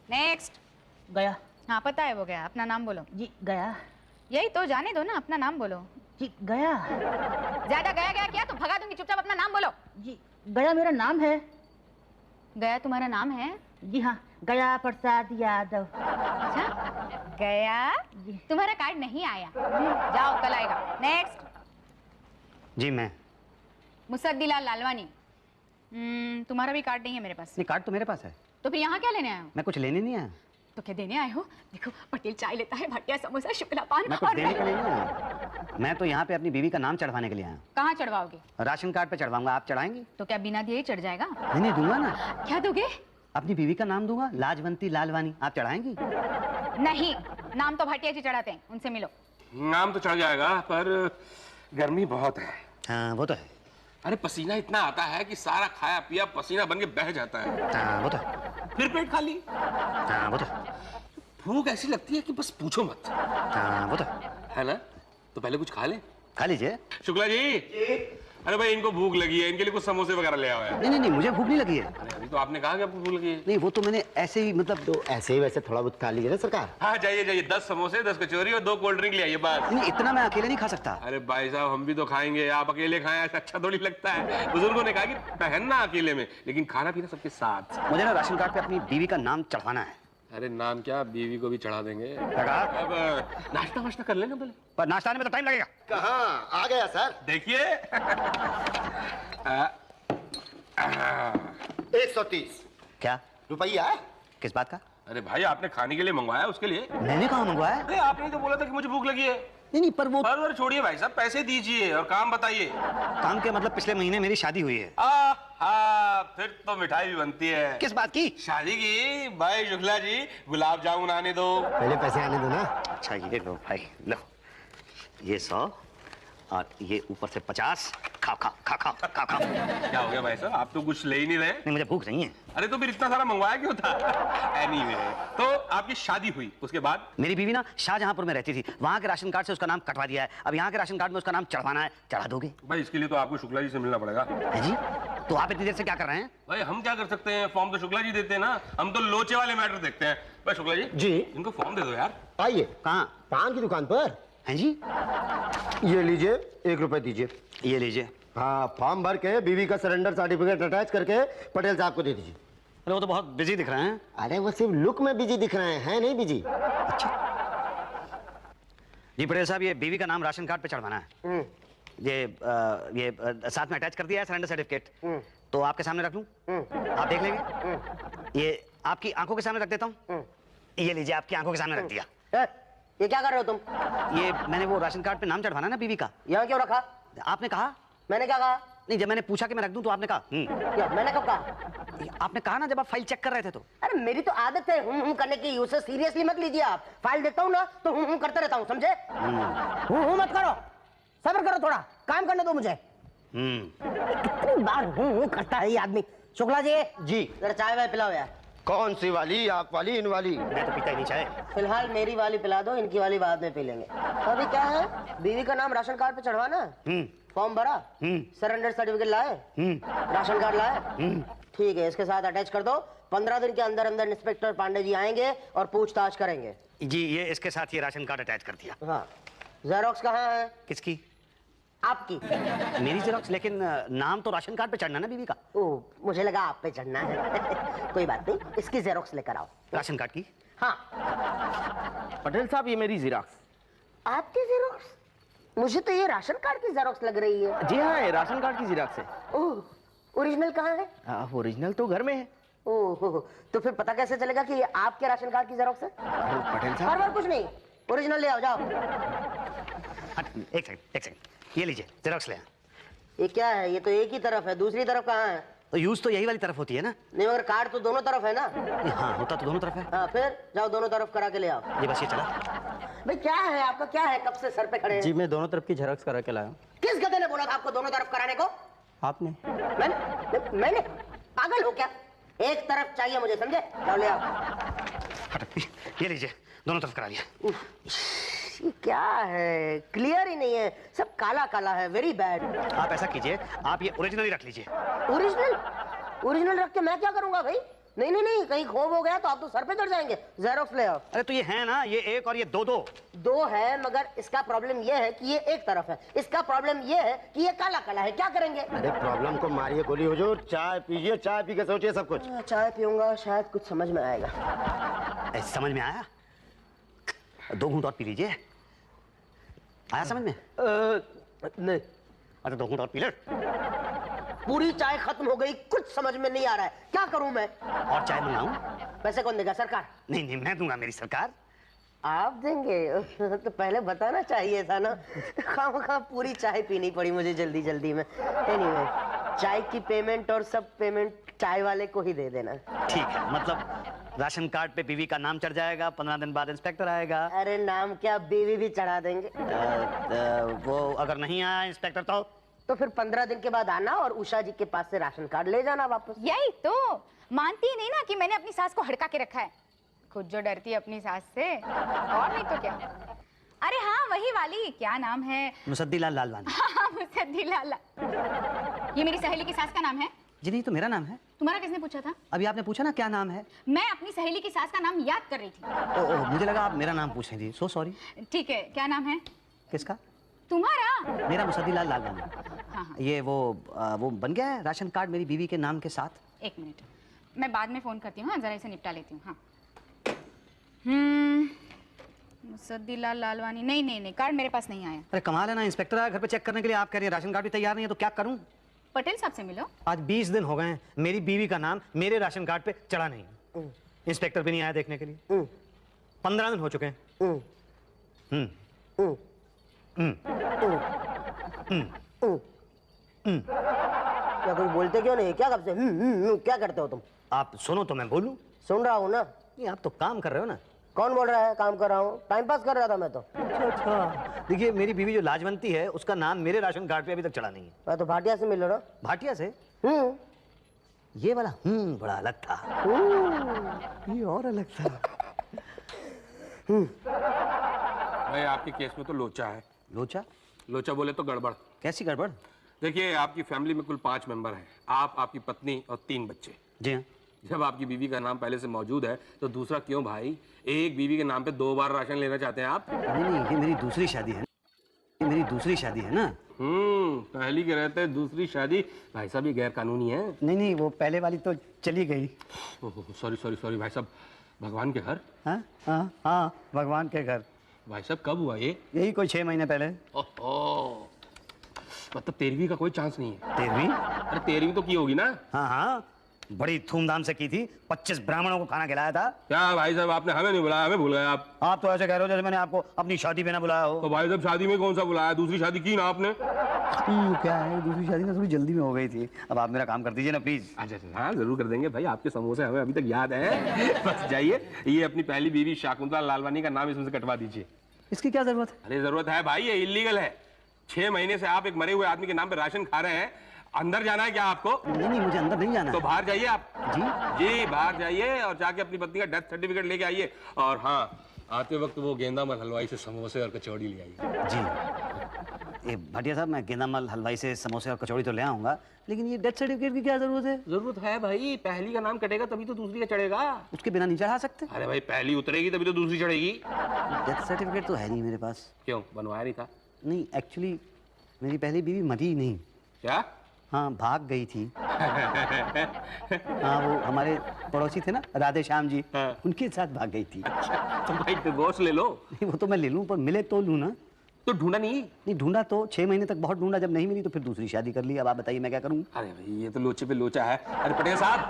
Next. गया। हाँ पता है वो गया। अपना नाम बोलो। जी गया। यही तो, जाने दो ना, अपना नाम बोलो। जी गया। ज्यादा गया गया किया तो भगा दूंगी, चुपचाप अपना नाम बोलो। जी गया मेरा नाम है। गया तुम्हारा नाम है? जी हाँ, गया प्रसाद यादव। अच्छा गया, तुम्हारा कार्ड नहीं आया, जाओ कल आएगा। नेक्स्ट। जी मैं। मुसद्दीलाल लालवानी। तुम्हारा भी कार्ड नहीं है मेरे पास। नहीं, कार्ड तो मेरे पास है। तो फिर यहाँ क्या लेने आए हो? मैं कुछ लेने नहीं आया। तो क्या देने आए हो? देखो पटेल चाय लेता है, भाटिया समोसा, शुक्ला पान। मैं कुछ देने के लिए नहीं आया, मैं तो यहाँ पे अपनी बीवी का नाम चढ़वाने के लिए आया। कहाँ चढ़वाओगे? राशन कार्ड पे चढ़वाऊंगा। आप चढ़ाएंगी? तो क्या बिना दिए ही चढ़ जाएगा? नहीं दूंगा ना। क्या दोगे? अपनी बीवी का नाम दूंगा, लाजवंती लालवानी। आप चढ़ाएंगी? नहीं, नाम तो भाटिया जी चढ़ाते हैं, उनसे मिलो। नाम तो चढ़ जाएगा पर गर्मी बहुत है। हाँ वो तो है। अरे पसीना इतना आता है कि सारा खाया पिया पसीना बन के बह जाता है। हाँ वो तो है। फिर पेट खाली। हाँ वो तो है। भूख ऐसी लगती है कि बस पूछो मत। हाँ वो तो है ना? तो पहले कुछ खा ले। खा लीजिए। शुक्ला जी। अरे भाई इनको भूख लगी है, इनके लिए कुछ समोसे वगैरह ले आओ यार। नहीं, मुझे भूख नहीं लगी है। अरे अभी तो आपने कहा कि आपको भूख लगी है। नहीं वो तो मैंने ऐसे ही, मतलब तो ऐसे ही वैसे थोड़ा बहुत खा लीजिए ना सरकार। हाँ जाइए जाइए, 10 समोसे 10 कचौरी और 2 कोल्ड ड्रिंक ले आइए बस। नहीं, इतना मैं अकेले नहीं खा सकता। अरे भाई साहब हम भी तो खाएंगे, आप अकेले खाएं ऐसा अच्छा थोड़ी लगता है। बुजुर्गों ने कहा कि पहनना अकेले में, लेकिन खाना पीना सबके साथ। मुझे ना राशन कार्ड पे अपनी बीवी का नाम चढ़वाना है। अरे नाम क्या, बीवी को भी चढ़ा देंगे। सरकार अब नाश्ता वाश्ता कर लेना पहले। पर नाश्ता में तो टाइम लगेगा। कहाँ आ गया सर? देखिए 130 क्या रुपया है? किस बात का? अरे भाई आपने खाने के लिए मंगवाया, उसके लिए। मैंने कहाँ मंगवाया? अरे आपने तो बोला था कि मुझे भूख लगी है। नहीं पर वो पर छोड़िए भाई साहब, पैसे दीजिए और काम बताइए। काम के मतलब पिछले महीने मेरी शादी हुई है। फिर तो मिठाई भी बनती है। किस बात की? शादी की। भाई शुक्ला जी गुलाब जामुन आने दो। पहले पैसे आने दो ना। अच्छा ये लो भाई, लो ये 100 और ये ऊपर से 50। खाओ खाओ खाओ खाओ खाओ खाओ। क्या हो गया भाई साहब, आप तो कुछ ले ही नहीं रहे। नहीं मुझे भूख नहीं है। अरे तो फिर इतना सारा मंगवाया क्यों था? एनीवे, तो आपकी शादी हुई, उसके बाद? मेरी बीवी ना शाहजहांपुर में रहती थी, वहाँ के राशन कार्ड से उसका नाम कटवा दिया है। अब यहाँ के राशन कार्ड में उसका नाम चढ़वाना है। चढ़ा दोगे? भाई इसके लिए तो आपको शुक्ला जी से मिलना पड़ेगा। है जी? तो आप इतनी देर से क्या कर रहे हैं? भाई हम क्या कर सकते हैं, फॉर्म तो शुक्ला जी देते हैं ना, हम तो लोचे वाले मैटर देखते हैं। भाई शुक्ला जी जी इनको फॉर्म दे दो यार। आइए। कहाँ? पान की दुकान पर। हैं जी? ये लीजिए, 1 रुपए दीजिए। ये लीजिए। हाँ, फॉर्म भर के बीवी का सरेंडर सर्टिफिकेट अटैच करके पटेल साहब को दे दीजिए। अरे वो तो बहुत बिजी दिख रहे हैं। अरे वो सिर्फ लुक में बिजी दिख रहे हैं, नहीं बिजी। अच्छा जी पटेल साहब, ये बीवी का नाम राशन कार्ड पे चढ़वाना है। ये साथ में अटैच कर दिया है सरेंडर सर्टिफिकेट। तो आपके सामने रख लूं? आप देख लेंगे? ये आपकी आंखों के सामने रख देता हूं। ये लीजिए, आपकी आंखों के सामने रख दिया। ये क्या कर रहे हो तुम? ये मैंने वो राशन कार्ड पे नाम चढ़वाना है ना बीवी का। यहाँ क्यों रखा? आपने कहा। मैंने क्या कहा? नहीं, जब मैंने पूछा कि मैं रख दूं तो आपने कहा क्या मैंने कब कहा? आपने कहा ना जब आप फाइल चेक कर रहे थे तो। अरे मेरी तो आदत है करने की, उसे सीरियसली मत लीजिए आप। फाइल देखता हूँ ना तो करते रहता हूँ, समझे? मत करो, सब्र करो, थोड़ा काम करने दो मुझे। कितनी बार करता है ये आदमी। शुक्ला जी जरा चाय वाय पिलाओ यार। कौन सी वाली? आप वाली, इन वाली? मैं तो पीता ही नहीं चाय। फिलहाल मेरी वाली पिला दो, इनकी वाली बाद में पी लेंगे। तो अभी क्या है, बीवी का नाम राशन कार्ड पे चढ़वाना। फॉर्म भरा, सरेंडर सर्टिफिकेट लाए, राशन कार्ड लाए, ठीक है, इसके साथ अटैच कर दो। 15 दिन के अंदर अंदर इंस्पेक्टर पांडे जी आएंगे और पूछताछ करेंगे। जी ये इसके साथ ये राशन कार्ड अटैच कर दिया। हाँ, जेरोक्स कहाँ है? किसकी? आपकी। मेरी जेरोक्स? लेकिन नाम तो राशन कार्ड पे चढ़ना ना बीवी का। ओह, मुझे लगा आप पे चढ़ना है। कोई बात नहीं, इसकी जेरोक्स लेकर आओ। राशन कार्ड की? हाँ। पटेल साहब ये मेरी जेरोक्स। आपकी जेरोक्स? मुझे तो ये राशन कार्ड की जेरोक्स लग रही है। जी हाँ, ये राशन कार्ड की जेरोक्स है। ओह, ओरिजिनल कहाँ है? ओरिजिनल तो घर में है। ओह, तो फिर पता कैसे चलेगा कि ये आपके राशन कार्ड की जेरोक्स है? पटेल साहब हर बार कुछ नहीं, ओरिजिनल ले आओ, जाओ। एक सेकंड, ये लीजिए जेरोक्स ले आए। ये क्या है? ये तो एक ही तरफ है, दूसरी तरफ कहाँ है? तो यूज तो यही वाली तरफ होती है ना। नहीं मगर कार्ड तो दोनों तरफ है ना। हाँ होता तो दोनों तरफ है। हाँ, फिर जाओ दोनों तरफ करा के ले आओ। ये बस ये चला। भाई क्या है आपका, क्या है? कब से सर पे खड़े हैं? जी मैं दोनों तरफ की जेरोक्स करा के लाया हूँ। किस गधे ने बोला था आपको दोनों तरफ कराने को? आपने। मैंने? पागल हो क्या? एक तरफ चाहिए मुझे, समझे? जाओ ले आओ। ये लीजिए, दोनों तरफ करा दिया। ये क्या है, क्लियर ही नहीं है, सब काला काला है, वेरी बैड। आप ऐसा कीजिए, आप ये ओरिजिनल ही रख लीजिए। ओरिजिनल? ओरिजिनल रख के मैं क्या करूंगा भाई? नहीं नहीं नहीं, कहीं खो हो गया तो आप तो सर पे चढ़ जाएंगे। जेरोक्स ले आओ। अरे तो ये है ना, ये एक और ये दो। दो है, मगर इसका प्रॉब्लम ये है कि ये एक तरफ है, इसका प्रॉब्लम ये है कि ये काला काला है। क्या करेंगे? अरे प्रॉब्लम को मारिए गोली हुजूर, चाय पीजिए, चाय पी के सोचिए सब कुछ। चाय पीऊंगा, शायद कुछ समझ में आएगा। समझ में आया? 2 घूंट और पी लीजिए। आया समझ में? नहीं, अरे 2 घूंट और पी ले। पूरी चाय खत्म हो गई, कुछ समझ में नहीं आ रहा है। क्या करूं मैं? और चाय मंगाऊं? पैसे कौन देगा? सरकार। नहीं नहीं, मैं दूंगा, मेरी सरकार। आप देंगे? तो पहले बताना चाहिए था ना। खामखा पूरी चाय पीनी पड़ी मुझे जल्दी जल्दी में। एनीवे, चाय की पेमेंट और सब पेमेंट चाय वाले को ही दे देना। ठीक है, मतलब राशन कार्ड पे बीवी का नाम चढ़ जाएगा, 15 दिन बाद इंस्पेक्टर आएगा। अरे नाम क्या, बीवी भी चढ़ा देंगे। वो अगर नहीं आया इंस्पेक्टर तो फिर 15 दिन के बाद आना और उषा जी के पास से राशन कार्ड ले जाना वापस। यही तो मानती नहीं ना कि मैंने अपनी सास को हड़का के रखा है। खुद जो डरती है अपनी सास से, और नहीं तो क्या। अरे हाँ, वही वाली, क्या नाम है? मुसद्दीलाल लालवानी। हाँ, मुसद्दीलाल। ये मेरी सहेली की सास का नाम है। जी नहीं, तो मेरा नाम है। तुम्हारा किसने पूछा था? अभी आपने पूछा ना क्या नाम है। मैं अपनी सहेली की सास का नाम याद कर रही थी। मुझे लगा आप मेरा नाम पूछ रही थी, सो सॉरी। ठीक है, क्या नाम है किसका? तुम्हारा? मेरा मुसद्दीलाल लालवानी। हाँ। ये वो बन गया है राशन कार्ड मेरी बीवी के नाम के साथ। 1 मिनट, मैं बाद में फोन करती हूँ, जरा इसे निपटा लेती हूँ। हाँ, मुसद्दीलाल लालवानी। नहीं नहीं नहीं, कार्ड मेरे पास नहीं आया। अरे कमाल है ना, इंस्पेक्टर आया घर पे चेक करने के लिए, आप कह रही हैं राशन कार्ड भी तैयार नहीं है, तो क्या करूं? पटेल साहब से मिलो। आज 20 दिन हो गए हैं, मेरी बीवी का नाम मेरे राशन कार्ड पे चढ़ा नहीं। इंस्पेक्टर भी नहीं आया देखने के लिए। 15 दिन हो चुके हैं। क्या कुछ बोलते क्यों नहीं? क्या कब से क्या करते हो तुम? आप सुनो तो मैं बोलूं। सुन रहा हूँ ना। नहीं, आप तो काम कर रहे हो ना। कौन बोल रहा है काम कर रहा हूँ? टाइम पास कर रहा था मैं तो। अच्छा, देखिए मेरी बीवी जो लाजवंती है, उसका नाम मेरे राशन कार्ड पे अभी तक चढ़ा नहीं है। मैं तो भाटिया से मिल रहा। भाटिया से? ये वाला बड़ा अलग था। ये और अलग था। भाई आपके केस में तो लोचा है। लोचा? लोचा बोले तो गड़बड़। कैसी गड़बड़? देखिए, आपकी फैमिली में कुल 5 मेंबर हैं। आप, आपकी पत्नी और 3 बच्चे। जी हाँ। जब आपकी बीवी का नाम पहले से मौजूद है तो दूसरा क्यों भाई? एक बीवी के नाम पे 2 बार राशन लेना चाहते हैं आप? नहीं, ये मेरी दूसरी शादी है। ये मेरी दूसरी शादी है ना। पहली के रहते दूसरी शादी। भाई साहब ये गैर कानूनी है। नहीं, वो पहले वाली तो चली गई। सॉरी सॉरी सॉरी भाई साहब। भगवान के घर? हाँ, भगवान के घर। भाई साहब कब हुआ ये? यही कोई 6 महीने पहले। ओहो, मतलब 13वीं का कोई चांस नहीं है? 13वीं? अरे 13वीं तो की होगी ना? हाँ, बड़ी धूमधाम से की थी। 25 ब्राह्मणों को खाना खिलाया था। क्या भाई साहब, आपने हमें नहीं बुलाया, हमें भूल गए आप। आप तो ऐसे कह रहे हो जैसे मैंने आपको अपनी शादी पे ना बुलाया हो। तो भाई साहब शादी में कौन सा बुलाया? दूसरी शादी की ना आपने? क्या है, दूसरी शादी ना थोड़ी जल्दी में हो गई थी। अब आप मेरा काम कर दीजिए ना प्लीज। अच्छा, हाँ जरूर कर देंगे भाई। आपके समोसे हमें अभी तक याद है। बस जाइए, ये अपनी पहली बीवी शाकुंतला लालवानी का नाम इसमें से कटवा दीजिए। इसकी क्या जरूरत है? अरे जरूरत है भाई, ये इलीगल है। 6 महीने से आप एक मरे हुए आदमी के नाम पे राशन खा रहे हैं। अंदर जाना है क्या आपको? नहीं, मुझे अंदर नहीं जाना तो है। बाहर जाइए आप। जी बाहर जाइए और जाके अपनी पत्नी का डेथ सर्टिफिकेट लेके आइए। और हाँ, आते वक्त वो गेंदामल हलवाई से समोसे और कचौड़ी ले आइए। जी। भाटिया साहब, मैं गेंदामल हलवाई से समोसे और कचौड़ी तो ले आऊंगा, लेकिन ये डेथ सर्टिफिकेट की क्या जरूरत है? जरूरत है भाई, पहली का नाम कटेगा तभी तो दूसरी का चढ़ेगा। उसके बिना नहीं चढ़ा सकते? अरे भाई, पहली उतरेगी तभी तो दूसरी चढ़ेगी। डेथ सर्टिफिकेट तो है नहीं मेरे पास। क्यों, बनवाया नहीं था? नहीं, एक्चुअली मेरी पहली बीवी मरी नहीं। क्या? हाँ, भाग गई थी। हाँ, वो हमारे पड़ोसी थे ना, राधे श्याम जी, हाँ। उनके साथ भाग गई थी। अच्छा, तो भाई डिवोर्स ले लो। नहीं, वो तो मैं ले लूं, पर मिले तो लूं ना। तो ढूंढा नहीं? नहीं, ढूंढा तो 6 महीने तक बहुत ढूंढा, जब नहीं मिली तो फिर दूसरी शादी कर ली। अब आप बताइए मैं क्या करूं? अरे भाई, ये तो लोचे पे लोचा है। अरे पटेल साहब।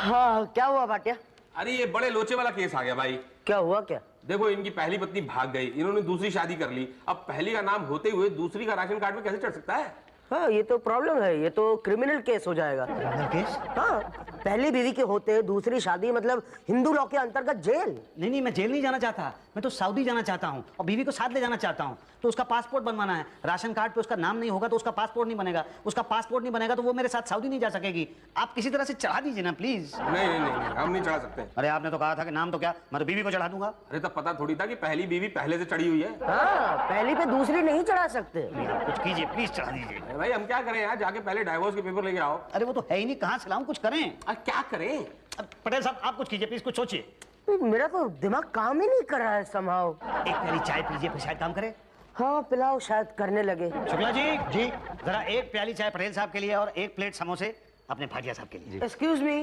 हाँ, क्या हुआ भाटिया? अरे ये बड़े लोचे वाला केस आ गया भाई। क्या हुआ क्या? देखो, इनकी पहली पत्नी भाग गई, इन्होंने दूसरी शादी कर ली। अब पहली का नाम होते हुए दूसरी का राशन कार्ड में कैसे चढ़ सकता है? हाँ, ये तो प्रॉब्लम है। ये तो क्रिमिनल केस हो जाएगा। केस? हाँ, पहली बीवी के होते दूसरी शादी मतलब हिंदू लॉ के अंतर्गत जेल। नहीं, मैं जेल नहीं जाना चाहता। मैं तो सऊदी जाना चाहता हूँ और बीवी को साथ ले जाना चाहता हूँ। तो उसका पासपोर्ट बनवाना है। राशन कार्ड पे उसका नाम नहीं होगा तो उसका पासपोर्ट नहीं बनेगा। उसका पासपोर्ट नहीं बनेगा तो वो मेरे साथ सऊदी नहीं जा सकेगी। आप किसी तरह से चढ़ा दीजिए ना प्लीज। नहीं, हम नहीं चढ़ा सकते। अरे आपने तो कहा था कि नाम तो क्या, मैं तो बीवी को चढ़ा दूंगा। अरे तब पता थोड़ी था कि पहली बीवी पहले से चढ़ी हुई है। हाँ, पहली पे दूसरी नहीं चढ़ा सकते। आप कुछ कीजिए प्लीज, चढ़ा दीजिए। अरे भाई, हम क्या करें यार? जाके पहले डाइवोर्स के पेपर लेके आओ। अरे वो तो है ही नहीं, कहाँ से लाऊं? कुछ करें। अरे क्या करें? पटेल साहब आप कुछ कीजिए प्लीज, कुछ सोचिए। मेरा तो दिमाग काम ही नहीं कर रहा है somehow। एक प्याली चाय पीजिए, फिर शायद काम करे। हाँ पिलाओ, शायद करने लगे। शुक्ला जी जी, जरा एक प्याली चाय पटेल साहब के लिए और एक प्लेट समोसे अपने भाटिया साहब के लिए। एक्सक्यूज मी,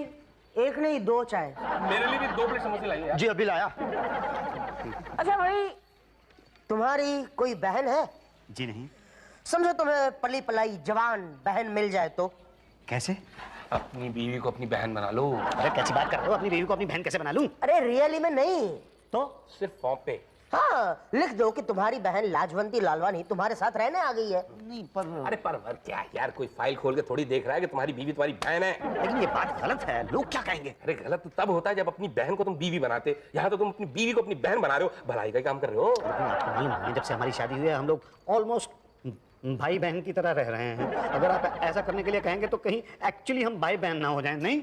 एक नहीं 2 चाय। मेरे लिए भी 2 प्लेट समोसे लाइए यार। जी अभी लाया। अच्छा भाई, तुम्हारी कोई बहन है? जी नहीं। समझो तुम्हें पली पलाई जवान बहन मिल जाए तो? कैसे? अपनी बीवी को अपनी बहन बना लो। अरे कैसी बात कर रहे हो, अपनी बीवी को अपनी बहन कैसे बना लूं? अरे रियली में नहीं तो सिर्फ फॉर्म पे। हाँ, लिख दो कि तुम्हारी बहन लाजवंती लालवानी तुम्हारे साथ रहने आ गई है। नहीं, पर अरे पर क्या यार, कोई फाइल खोल के थोड़ी देख रहा है कि तुम्हारी बीवी तुम्हारी बहन है? लेकिन ये बात गलत है, लोग क्या कहेंगे? अरे गलत तो तब होता है जब अपनी बहन को तुम बीवी बनाते, यहाँ तो तुम अपनी बीवी को अपनी बहन बना रहे हो, भलाई का काम कर रहे हो। आपको नहीं मालूम, जब से हमारी शादी हुई है हम लोग ऑलमोस्ट भाई बहन की तरह रह रहे हैं। अगर आप ऐसा करने के लिए कहेंगे तो कहीं एक्चुअली हम भाई बहन ना हो जाएं। नहीं,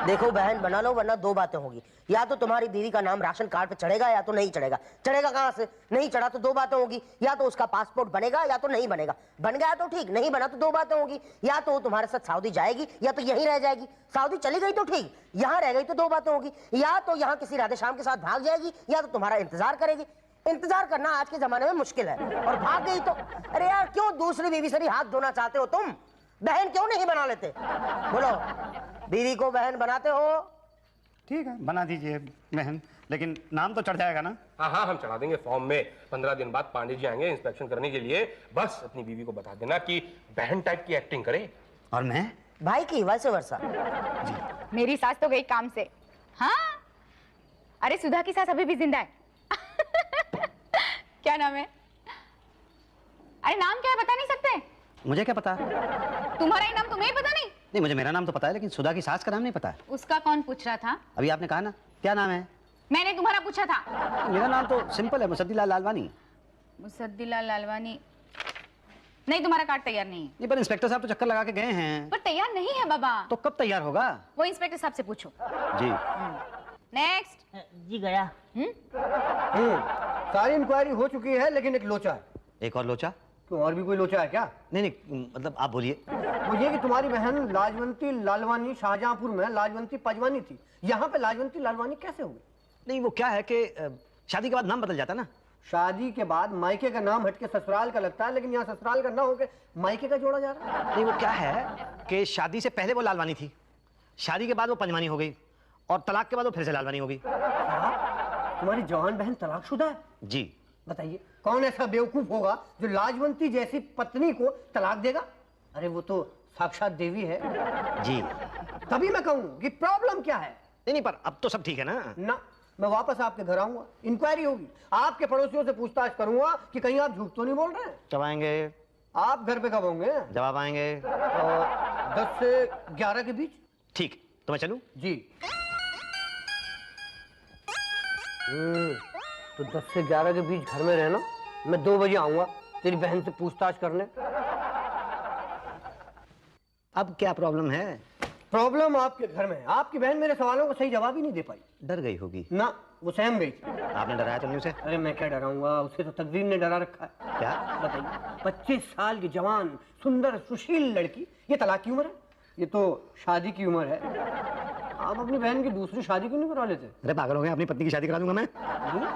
देखो बहन बना लो, वरना 2 बातें होगी। या तो तुम्हारी बीवी का नाम राशन कार्ड पे चढ़ेगा या तो नहीं चढ़ेगा। चढ़ेगा कहाँ से? नहीं चढ़ा तो 2 बातें होगी, या तो उसका पासपोर्ट बनेगा या तो नहीं बनेगा। बन गया तो ठीक, नहीं बना तो 2 बातें होगी। या तो वो तुम्हारे साथ सऊदी जाएगी या तो यहीं रह जाएगी। सऊदी चली गई तो ठीक, यहाँ रह गई तो 2 बातें होगी। या तो यहाँ किसी राधेश्याम के साथ भाग जाएगी या तो तुम्हारा इंतजार करेगी। इंतजार करना आज के जमाने में मुश्किल है, और भाग गई तो अरे यार क्यों दूसरी बीवी से भी हाथ धोना चाहते हो तुम? बहन क्यों नहीं बना लेते? बोलो, बीवी को बहन बनाते हो? ठीक है बना दीजिए बहन, लेकिन नाम तो चढ़ जाएगा ना? हाँ हाँ, हम चढ़ा देंगे फॉर्म में। 15 दिन बाद पांडे जी आएंगे इंस्पेक्शन करने के लिए। बस अपनी बीवी को बता देना कि बहन टाइप की एक्टिंग करे। और मैं भाई की वैसे वर्षा। मेरी सास तो गई काम से। हाँ, अरे सुधा की सास अभी भी जिंदा है। क्या नाम है? अरे नाम क्या है बता नहीं सकते? मुझे क्या पता? तुम्हारा ही नाम तुम्हें पता नहीं? नहीं, मुझे मेरा नाम तो पता है, लेकिन सुधा की सास का नाम नहीं पता है। उसका कौन पूछ रहा था? अभी आपने कहा ना, क्या नाम है? मैंने तुम्हारा पूछा था। मेरा नाम तो सिंपल है, मुसद्दीलाल लालवानी। मुसद्दीलाल लालवानी? नहीं, तुम्हारा कार्ड तैयार नहीं है। नहीं, पर इंस्पेक्टर साहब तो चक्कर लगा के गए हैं। पर तैयार नहीं है बाबा। तो कब तैयार होगा? वो इंस्पेक्टर साहब से पूछो। जी। नेक्स्ट। जी गया। सारी इंक्वायरी हो चुकी है, लेकिन एक लोचा है। एक और लोचा? क्यों, और भी कोई लोचा है क्या? नहीं नहीं, मतलब आप बोलिए। वो ये कि तुम्हारी बहन लाजवंती लालवानी शाहजहांपुर में लाजवंती पजवानी थी, यहाँ पे लाजवंती लालवानी कैसे हो गई? नहीं, वो क्या है कि शादी के बाद नाम बदल जाता ना। शादी के बाद मायके का नाम हटके ससुराल का लगता है, लेकिन यहाँ ससुराल का ना होके मायके का जोड़ा जा रहा है। नहीं, वो क्या है कि शादी से पहले वो लालवानी थी, शादी के बाद वो पंजवानी हो गई, और तलाक के बाद वो फिर से लालवानी हो गई। तुम्हारी जवान बहन तलाकशुदा है? जी। बताइए, कौन ऐसा बेवकूफ होगा जो लाजवंती जैसी पत्नी को तलाक देगा? अरे वो तो साक्षात देवी है। जी। तभी मैं कहूँ कि प्रॉब्लम क्या है। नहीं नहीं, पर अब तो सब ठीक है ना? ना, मैं वापस आपके घर आऊंगा, इंक्वायरी होगी, आपके पड़ोसियों से पूछताछ करूंगा कि कहीं आप झूठ तो नहीं बोल रहे हैं। कब आएंगे? आप घर पे कब होंगे? जवाब आएंगे 10 से 11 के बीच। ठीक, तो मैं चलूं? जी। तो 10 से 11 के बीच घर में रहना, मैं 2 बजे आऊंगा तेरी बहन से पूछताछ करने। अब क्या प्रॉब्लम है? प्रॉब्लम आपके घर में है। आपकी बहन मेरे सवालों का सही जवाब ही नहीं दे पाई। डर गई होगी ना, वो सहम गई थी। आपने डराया तो नहीं उसे? अरे मैं क्या डराऊंगा, उसे तो तकदीर ने डरा रखा है। क्या? बताइए, 25 साल की जवान सुंदर सुशील लड़की, ये तलाक की उम्र है? ये तो शादी की उम्र है। आप अपनी बहन की दूसरी शादी क्यों नहीं करा लेते? अरे पागल हो गए, अपनी पत्नी की शादी करा दूंगा मैं।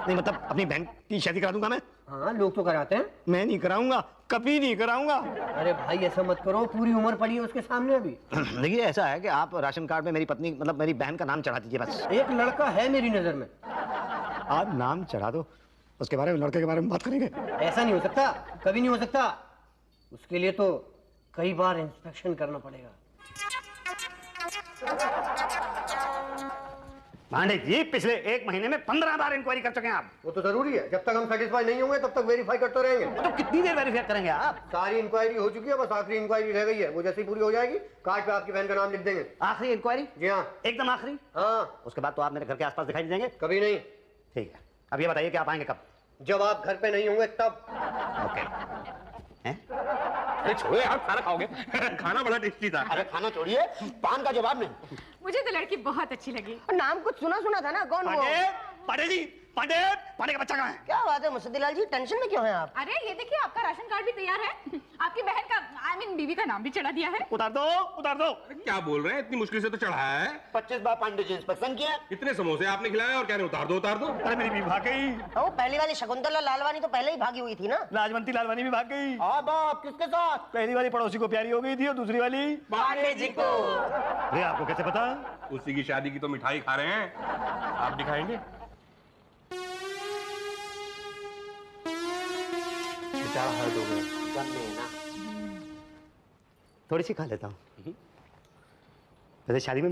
नहीं मतलब अपनी बहन की शादी करा दूंगा मैं। हाँ, लोग तो कराते हैं। मैं नहीं कराऊंगा, कभी नहीं कराऊंगा। अरे भाई ऐसा मत करो, पूरी उम्र पड़ी है उसके सामने अभी। देखिए ऐसा है कि आप राशन कार्ड में मेरी पत्नी मतलब मेरी बहन का नाम चढ़ा दीजिए बस। एक लड़का है मेरी नजर में। आप नाम चढ़ा दो, उसके बारे में, लड़के के बारे में बात करेंगे। ऐसा नहीं हो सकता, कभी नहीं हो सकता। उसके लिए तो कई बार इंस्पेक्शन करना पड़ेगा। पांडे जी, पिछले 1 महीने में 15 बार इंक्वायरी कर चुके हैं आप। वो तो जरूरी है, जब तक हम सेटिस्फाई नहीं होंगे तब तक वेरीफाई करते रहेंगे। तो कितनी देर वेरीफाई करेंगे आप? सारी इंक्वायरी हो चुकी है, बस आखिरी इंक्वायरी रह गई है। वो जैसे ही पूरी हो जाएगी, कार्ड पे आपकी बहन का नाम लिख देंगे। आखिरी इंक्वायरी? जी हाँ। एकदम आखिरी? हाँ। उसके बाद तो आप मेरे घर के आसपास दिखाई नहीं देंगे? कभी नहीं। ठीक है, अब ये बताइए कि आप आएंगे कब? जब आप घर पे नहीं होंगे तब। ओके। हैं? अरे छोड़ो यार, खाना खाओगे? खाना बड़ा टेस्टी था। अरे खाना छोड़िए, पान का जवाब नहीं। मुझे तो लड़की बहुत अच्छी लगी। नाम कुछ सुना सुना था ना, कौन वो? पांडे जी, पांडे, पांडे का बच्चा कहाँ है? क्या बात है मुसद्दीलाल जी, टेंशन में क्यों हैं आप? अरे ये देखिए आपका राशन कार्ड भी तैयार है। आपकी बहन का आई मीन बीवी का नाम भी चढ़ा दिया है। उतार दो, उतार दो। क्या बोल रहे हैं, इतनी मुश्किल से तो चढ़ाया है। 25 बार पांडे जी इंस्पेक्शन किया। इतने समोसे आपने खिलाए और कह रहे उतार दो उतार दो। अरे मेरी बीवी भाग गई। वो पहली वाली शकुंतला लालवानी तो पहले ही भागी हुई थी ना। लाजवंती लालवानी भी भाग गई। हाँ बाप, किसके साथ? पहली वाली पड़ोसी को प्यारी हो गई थी और दूसरी वाली पांडे जी को। अरे आपको कैसे पता? उसी की शादी की तो मिठाई खा रहे हैं, आप भी खाएंगे? बेचारा हर्ट हो गया। थोड़ी सी खा लेता हूँ। वैसे शादी में